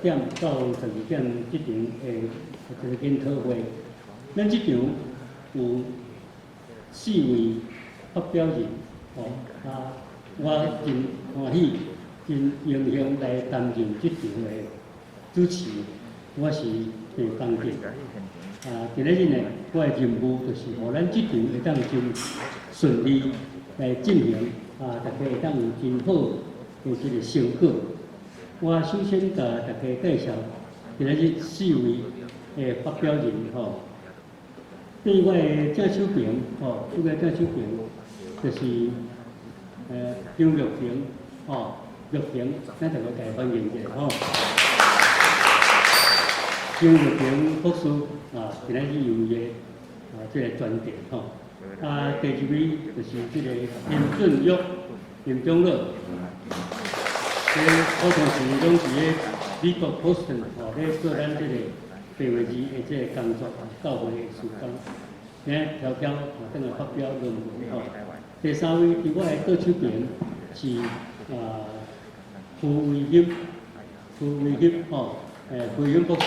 点到12点这场一个研讨会。咱这场有4位发表人，我真欢喜，真荣幸来担任这场的主持。我是陈邦杰。今日呢，我的任务就是，互咱这场会当真顺利来进行，大家会当有真好的这个成果。我首先甲大家介绍今日4位发表人吼。对我的正手边这个正手边就是张玉平玉平，咱大家家欢迎一下张玉平博士今日有伊的这个专题第2位就是这个林俊玉、林中乐，好长时拢是咧美国波士顿咧做咱这个白话字的这个工作教会的事工，条条等来发表论文第3位伫我的左手边是傅维兴傅维兴博士。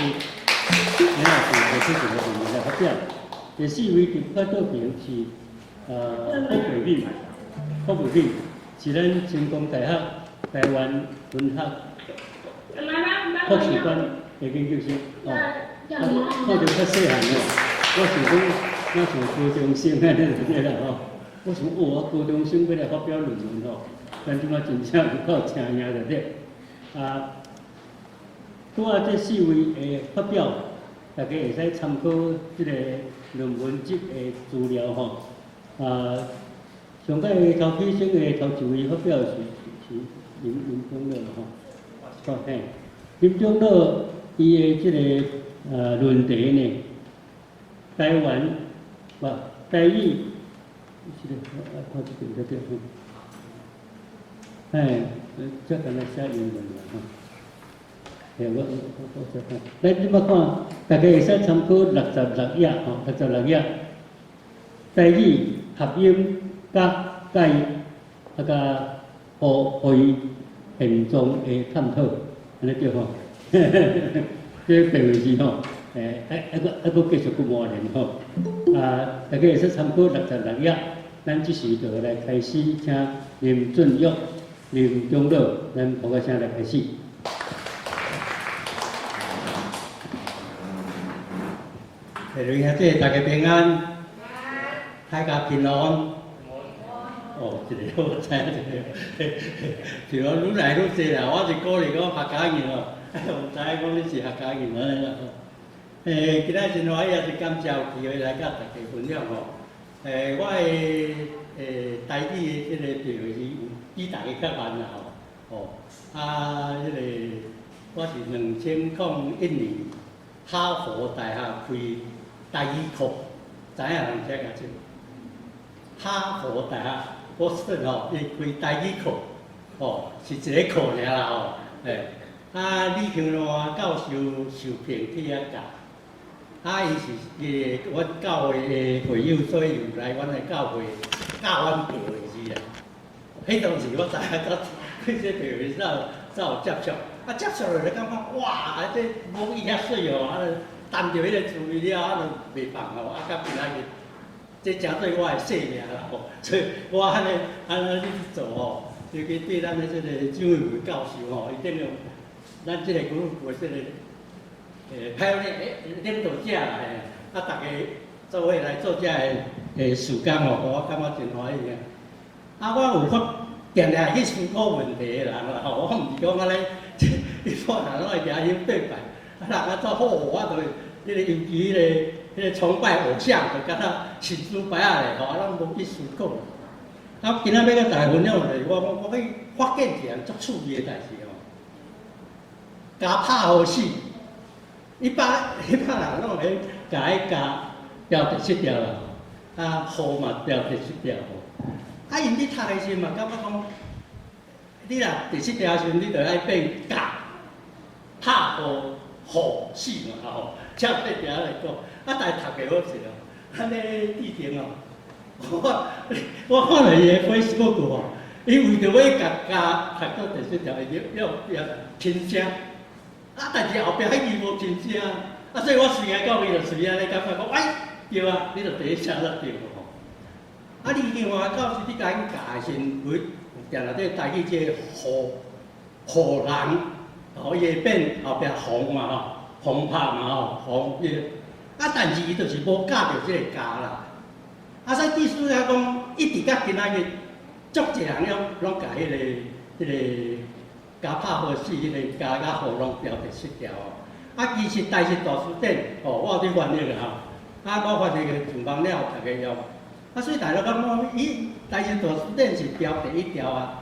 然后是出席的论文来发表。第4位伫我左边是霍培敏，是咱成功大学台湾文学博士班的研究生看着较细汉我想讲，我像高中生对啦我想我高中生要来发表论文但即马真正有够请赢就对这4位的发表，大家会使参考这个论文集的资料上届头起先的头1位发表是林中乐林中乐伊的这个论题呢，台湾台语，这敢若写英文咱即摆看，大家会使参考66页66页，台语合音甲介甲互伊现状的探讨，安尼对吼？这白话字佫继续佫磨练大家会使参考66页，咱即时就来开始，请林俊玉、林中乐，咱呼个声来开始。弟兄姊妹，大家平安，大家平安。一个好知平安愈来愈济啦。我是鼓励我客家人有知影讲你是客家人安尼啦。今仔真欢喜，也是感谢有机会来甲大家分享我的台语的这个地位是比大家较慢啦我是2001年哈佛大学开台语课，知影人遮个即哈佛大学波士顿伊开台语课是一个课尔啦李庆兰教授受聘去遐教，伊是阮教会的会友，所以有来阮的教会教阮白话字啦。迄当时我知影这白话字才有接触，接触落就感觉哇，这母语遐水担着迄个滋味了，就袂放到今仔日，这真对我的生命啦所以我安尼去做尤其对咱的这个张伟伟教授一定要，咱这个group的这个派领导者啦大家做伙来做这个事工我感觉真欢喜我有法定定去思考问题的人啦我毋是讲安尼，一般人拢会听伊对白。人做好，我就尤其迄个崇拜偶像，就敢若神主牌咧，咱无去思考。今仔要甲大家分享就是我去发现一样足趣味的代志加拍好死，一般人拢会甲调第7条啦，号嘛调第7条因你读的时嘛，感觉讲，你若第7条时，你就爱变假拍好死嘛照这条来讲，但读个好势安尼制定我看了伊的 Facebook 伊为着要甲读到第7条，要轻声，但是后壁迄字无真正，所以我随个讲伊就随安尼感觉讲，哎，对啊，你就第一写得对吼。你另外到时你甲因教的时，有定内底台语即个河人，伊会变后壁风嘛吼，风拍嘛吼，风伊。但是伊就是无教着即个家啦。所以意思来讲，一直到今仔日，足侪人拢甲迄个家拍好死，迄个家甲河拢标第失调哦。其实台式大词典我有伫翻译个吼。我发现个上班了，大家要。所以大家讲伊台式大词典是标第一条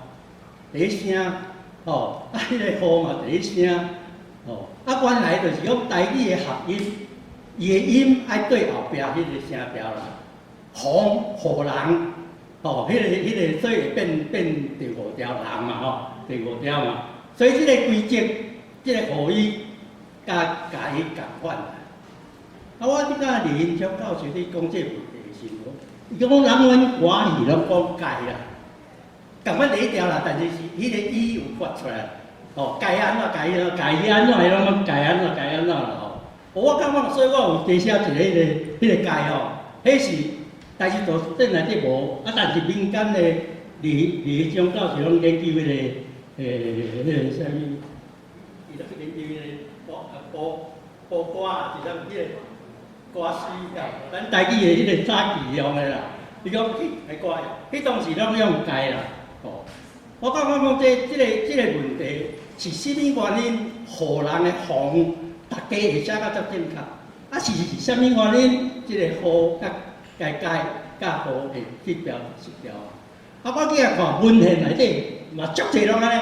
第一声迄个河嘛第一声原来就是讲台语的合音。伊个音爱对后壁迄个声调啦，风河人，迄个所以会变第五条人嘛第五条嘛，所以即个规则，即个河语甲伊共款啦。我即个李英章教授咧讲这个问题时，伊讲人文华语拢讲改啦，共款第一条啦，但是迄个语有发出来，改安怎改安怎，伊拢改安怎啦。我感觉，所以我有加写一个迄个解迄是台式大词典内底无，但是民间的李宗教授拢研究迄个啥物，伊都去研究迄个卜卦，是啥物迄个卦师咱台语的迄个早期用的啦。伊讲迄卦，迄当时拢用解啦。我感觉讲即个问题是甚物原因，互人的风？大家会写甲足正确，是啥物原因？即个河甲河会去标失调。我去看文献内底嘛，足侪拢安尼，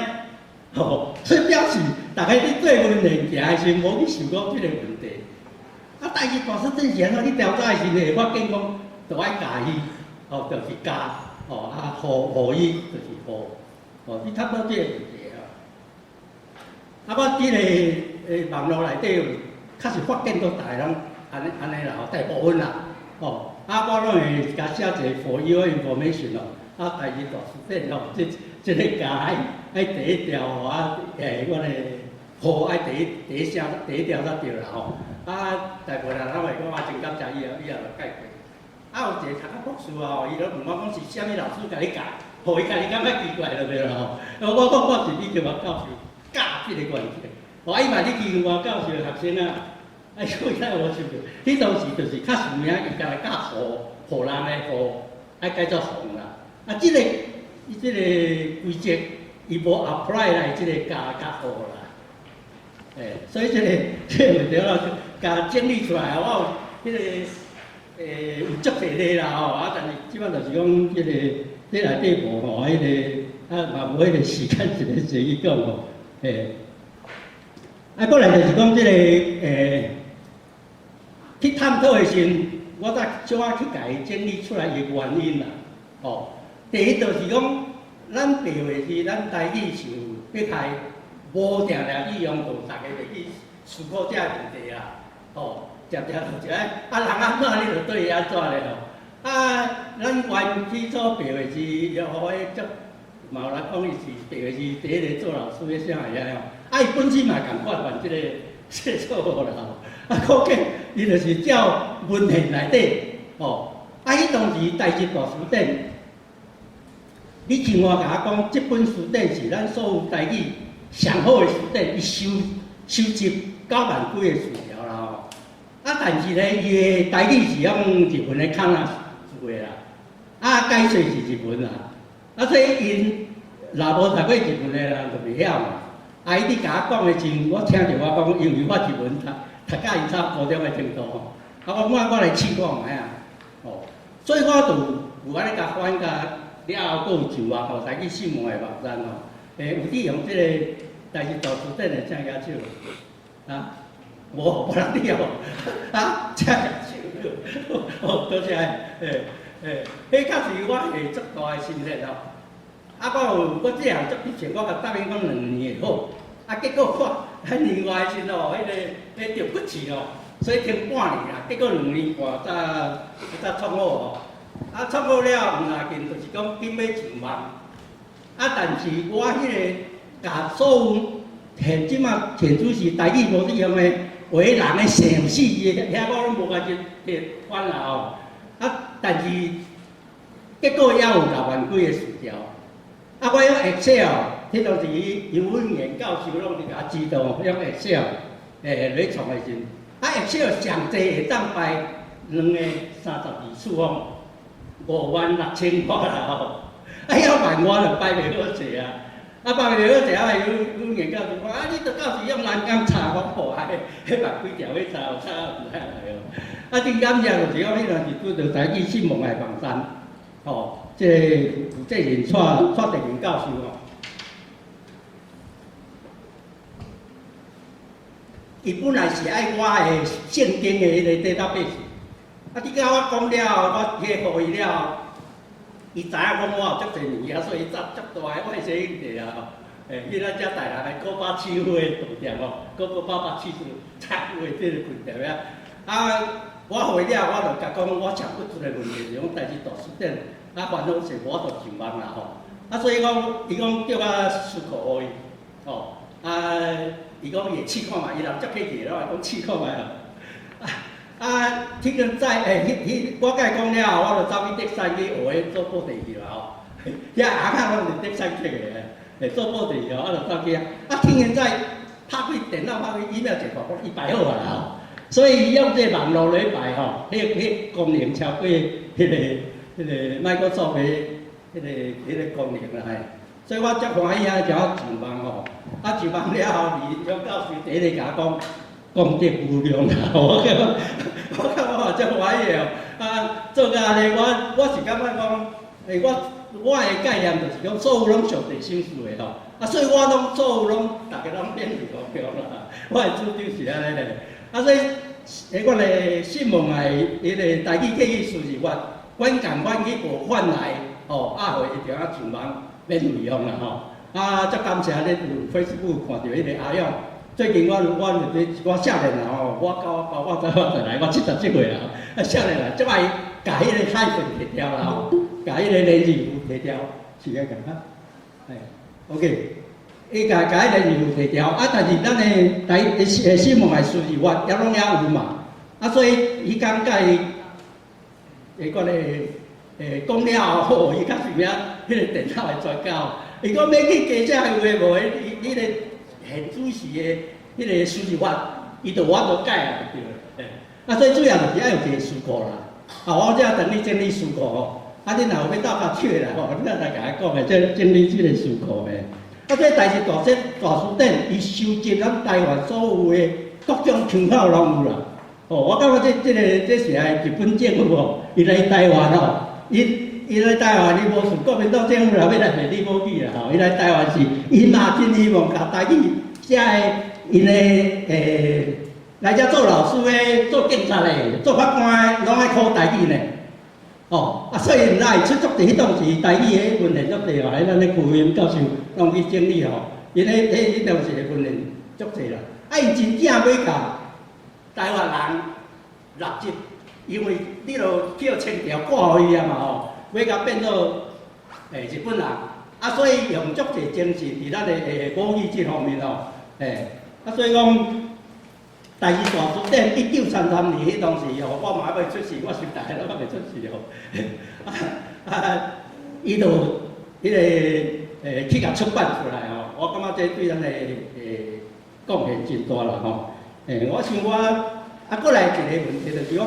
所以表示大家去做文献行的时，无去想到即个问题。但是大师正是安怎去调查的时会发现讲，就爱加伊，就是加，河伊就是河，你差不多即个问题我即个网络内底有，确实发现到大人安尼啦，大部分啦，我拢会甲写一个 for your information 台语大词典即个加爱第一条我的河爱第一声第一条才对啦大部分人拢会讲真感谢伊就解决。有一个读博士伊就问我讲是啥物老师甲你教，互伊家己感觉奇怪就对啦我讲我是你叫我教授。教即个问题，伊嘛咧去我教授的学生所以我想着，迄当时就是较出名，伊家来教河人的河，爱改做风啦。即个规则，伊无 apply 来即个加河啦。所以即个问题我甲整理出来，我有有足侪个啦但是基本就是讲即内底无嘛无迄个时间随意讲过来就是讲去探讨的时，我再小可去甲伊整理出来伊个原因啦。第一就是讲，咱白话是咱台语是有迄害，无定去用到，大家就去思考这个问题啦。常就一个人安怎你就对伊安怎咧咱原起初白话是要互迄嘛有人讲伊是白话是第一个做老师的啥个伊本身嘛共款犯即个错误啦可见伊就是照文献内底伊当时台式大词典，你像我甲我讲，即本词典是咱所有台语上好的词典，伊收集9万几个词条啦但是咧，伊的台语是用日文的腔字的啦，解说是日文啦。所以因若无读过日文的人就袂晓嘛。伊伫甲我讲的时，我听着我讲，因为我日文读甲伊差高中的程度我来试看卖所以我就有安尼甲翻甲了后，佫有上网台语新闻的网站有利用即个台式大词典的正野手无互别人利用正野手多谢迄确实我下足大的心力我即项足之前我甲答应讲2年会好，结果咱另外的时迄着骨刺所以停半年结果2年半才创好创好了毋要紧，就是讲紧要上网但是我甲所有现即马现主是台语无使用的，话人的姓氏遐我拢无甲去翻啦吼。啊，但是结果也有6万几个字条。啊，我用 Excel， 迄当时游文元教授拢是甲我指导用 Excel， 咧创的时，啊 Excel 上济会当排2个32次方，56000块啦吼。啊，遐万我就排袂好势啊。啊，排袂好势啊，游文元教授讲啊，你着到时用人工查我破啊，迄万几条迄查有查唔下来哦。啊，真感谢就是讲，迄阵是拄着台语新闻的房山，吼。这负责人蔡定明教授吼，伊本来是爱我的圣经的迄个database，啊，你甲我讲了，我迄个互伊了，伊知影讲我有足侪年啊，所以足大个外省兄弟啊吼，伊咱遮大人的古巴市府的图店吼，古巴市府拆府的这个分店啊，啊，我互伊了，我就甲讲我想不出个问题，是讲代志大事点。啊，烦恼是我就上网啦吼，啊，所以讲，伊讲叫我思考互伊，吼，啊，伊讲伊会试看觅，伊人足客气咯，讲试看觅吼，啊，迄阵在我甲伊讲了后，我就走去德山去学迄做布地去啦吼，遐阿囝拢是德山客的，做布地吼，我就走去啊，听现在拍开电脑，拍开 email 一看，伊排好啊啦吼，所以用这网络来排吼，迄功能超过迄个。迄个Microsoft的迄个功能啦，所以我足欢喜啊，就上网吼，啊上网了后，杨教授第一个甲我讲功德无量啦，我足欢喜哦，啊做到安尼，我是感觉讲，我的概念就是讲，所有拢上帝赏赐的吼，啊所以我拢所有拢大家拢免费无用啦，我的主张是安尼嘞，啊所以我的新闻啊，迄个台语客语书是我。阮共阮去无返来，吼，啊，互伊定啊上网免费用啦，吼，啊，足感谢咧从 Facebook 看到迄个阿勇，最近我少年啦，吼，我再来，我77岁啦，啊，少年啦，即摆甲迄个海份摕掉啦，吼，甲迄个联谊户摕掉，是安咁啊，OK， 伊甲迄联谊户摕掉，啊，但是咱的新闻的数字我也拢了有嘛，啊，所以伊讲甲伊。讲咧，讲了后，伊较是咩？迄个电脑的专家，伊讲要去加这个话无？迄个现主时的迄个数字法，伊就我都改啊，对了。啊，所以主要就是要有一个思考啦。啊，我这等你整理思考吼，啊，你若有要斗较笑啦吼，你来甲我讲的，这整理这个思考的。啊，这但是大书店，伊收集咱台湾所有的各种腔口拢有啦。哦，我感觉这是爱日本政府哦，伊来台湾哦，伊来台湾，伊无是国民党政府啦，要来卖你武器啦吼，伊来台湾是，伊嘛真希望甲台语遮个因的来遮做老师的、做警察的、做法官的，拢爱考台语呢。哦，啊，所以毋知出足地迄当时台语的文献足地哦，咱咧傅云教授拢去整理吼，因迄当时的文献足济啦，啊，伊真正要甲。台湾人入籍，因为你著叫签条挂互伊啊嘛吼，要甲变做日本人，啊所以用足侪精神伫咱的武语这方面吼，啊所以讲，第二大书店1933年迄当时吼，我嘛还未出世，我是大个我未出世吼，伊就迄个去甲出版出来吼，我感觉这对咱的贡献真大啦吼。我想过来一个问题，就是讲，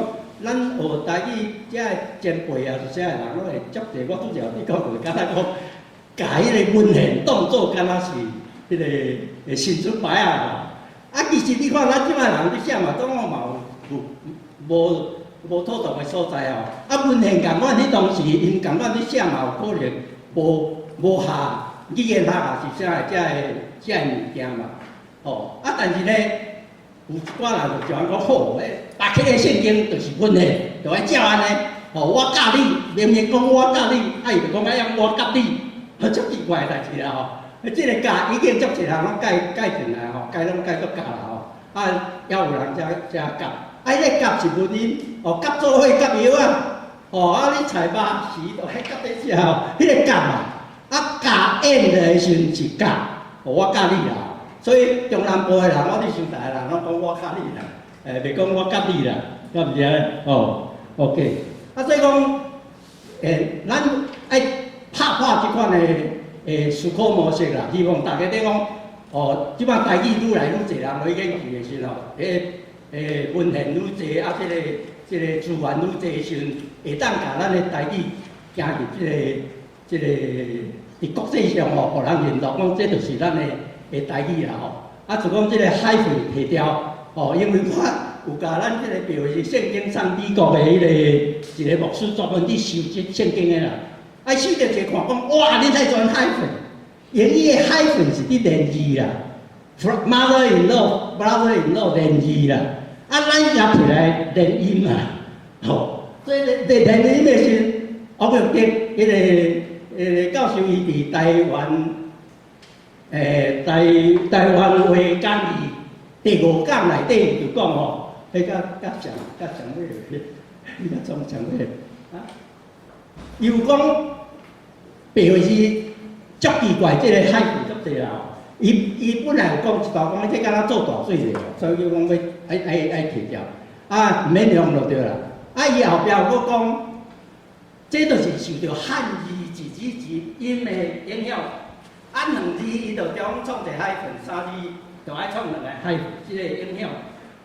咱学台语遮个前辈啊，是啥人拢会足济。我拄则你讲过，敢若讲，甲迄个文献当作敢若是迄个新出牌啊。啊，其实你看咱即摆人咧写嘛，当然嘛有无妥当的所在哦。啊，文献共阮迄当时因共阮咧写嘛，有可能无下语言学啊是啥遮个物件嘛。哦，啊，但是咧。有一寡人就讲好，大家的圣经就是阮的，就爱照安尼。哦，我教你，明明讲我教你，啊，伊就讲要我教你，足奇怪的代志啦吼。即个教已经足侪人拢改进来吼，改拢改足教啦吼。啊，也有人遮教，啊，迄个教是文音，哦，教做伙教药啊，哦，啊，你菜肉时就迄教底下吼，迄个教嘛，啊，教演的时阵是教，哦，我教你啦。所以中南部的人，我伫上台的人，拢讲我较你啦，袂讲我甲你啦，敢毋是安？哦 ，OK。啊，所以讲，咱爱拍即款的思考模式啦，希望大家咧讲，哦，即摆台语愈来愈侪人来研究的时候，文献愈侪，啊，即个资源愈侪的时阵，会当甲咱的台语行入即个伫国际上吼，互人认同讲，这就是咱的台语啦吼。啊，就讲即个海份提掉，吼，因为我有甲咱即个比如是圣经上美国的迄个一个牧师专门去收集圣经的啦，啊，收着一看讲，哇，你才全海份，因伊的海份是伫连字啦 ，mother in law brother in law 连字啦，啊，咱加起来连音啊，吼，所以连音的时，我就记迄个教授伊伫台湾。台湾话讲义第5讲内底就讲吼，迄甲上尾你甲从上尾啊，伊有讲，譬如是足奇怪，即个海豚足济啦吼，伊本来有讲一道讲，即敢若做大水的，所以讲要爱去掉，啊，免用就对啦。啊，伊后壁佫讲，这就是受到汉字音的影响。啊，2字伊就中创一个海份，3字就爱创2个海份，即个影响。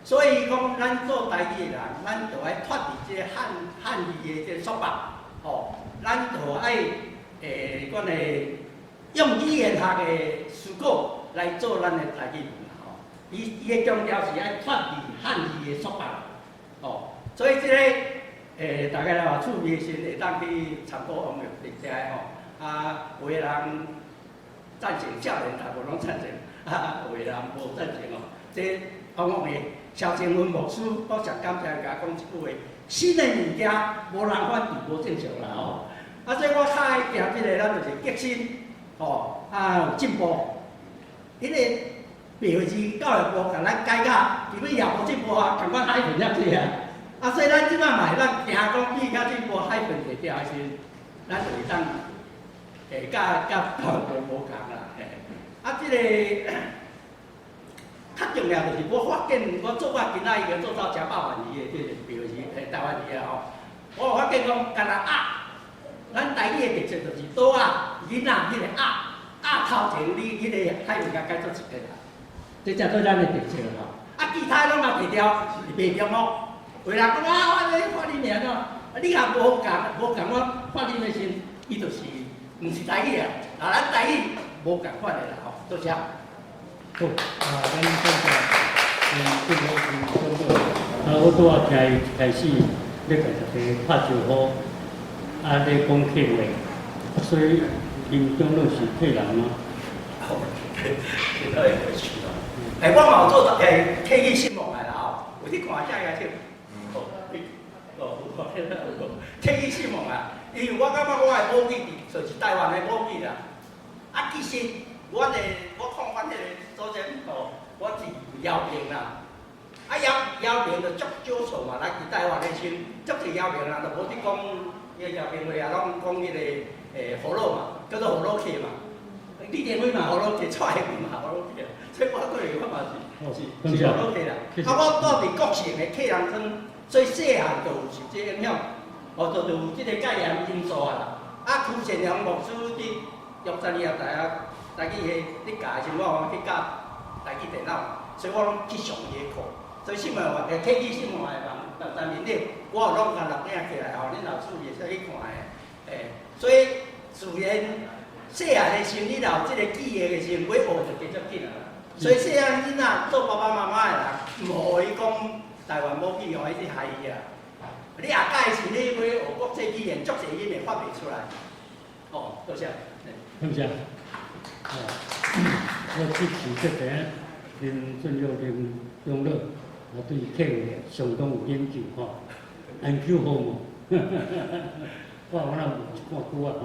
所以讲，咱做台语的人，咱就爱脱离即个汉字的即个束缚，吼，咱就爱讲诶，用语言学的思考来做咱的台语文吼。伊的强调是爱脱离汉字的束缚，吼。所以即个大家来话趣味先会当去参考网络理解吼。啊，有的人。赞成少年大部分拢赞成，有的人无赞成哦。这往往的萧清文牧师，我诚感谢甲讲一句话：新的物件无人反对，无正常啦吼。啊，所以我较爱行即个，咱就是革新，吼，啊有进步。迄个标字教育部甲咱改革，基本也无进步啊，共款海份遐济啊。啊，所以咱即摆嘛会当行讲比较进步，海份摕掉的时，咱就会当。甲无共啦，啊，即个较重要就是我发现，我做我今仔已经做到食100万字的，即个比如是台湾字啊吼。我发现讲，干那咱台语的特色就是倒囡仔迄个头前你迄个海文甲改做一个啦，这才做咱的特色吼。啊，其他拢嘛摕掉，袂中哦。有人讲我咧发你名哦，你若无共我发你的时，伊就是。毋是台语啊，咱台语无共款的啦吼，多谢。好，咱现在这个我拄啊开始咧个一个拍招呼，咧讲客话，所以因中都是客人吗？好，其他也可以去咯。我嘛有做客语新闻来啦吼，有去看下个先。客语新闻啊。因为我感觉我的母语就是台湾的母语啦。啊，其实我创办迄个组织吼，我是姚明啦。啊，姚明就足少数嘛，来伫台湾的时，足侪姚明人就无去讲迄个姚明话啊，拢讲迄个葫芦嘛，叫做葫芦客嘛。李登辉嘛葫芦客，蔡英文嘛葫芦客，所以我个人我嘛是葫芦客啦。啊，我住伫国城的客人村，所以细汉就有受这影响。哦，就有即个概念因素啊。啊，邱建良牧师伫玉山医学大学台语系咧教的时，我去教台语电脑，所以我拢去上伊个课。所以新闻话，客语新闻的人面顶，我有拢甲录影起来吼，恁老师会使去看的。所以自然细汉的时，你若有即个记忆的时，要学就加足紧啊。所以细汉囡仔做爸爸妈妈的人，唔会讲台湾母语，用迄啲害伊啊。你下届时你要学国际语言，足侪语言发明出来。哦，多谢。多谢。我支持这个林俊佑林永乐，我对客话相当有研究吼，研究好嘛。我有一看句啊吼。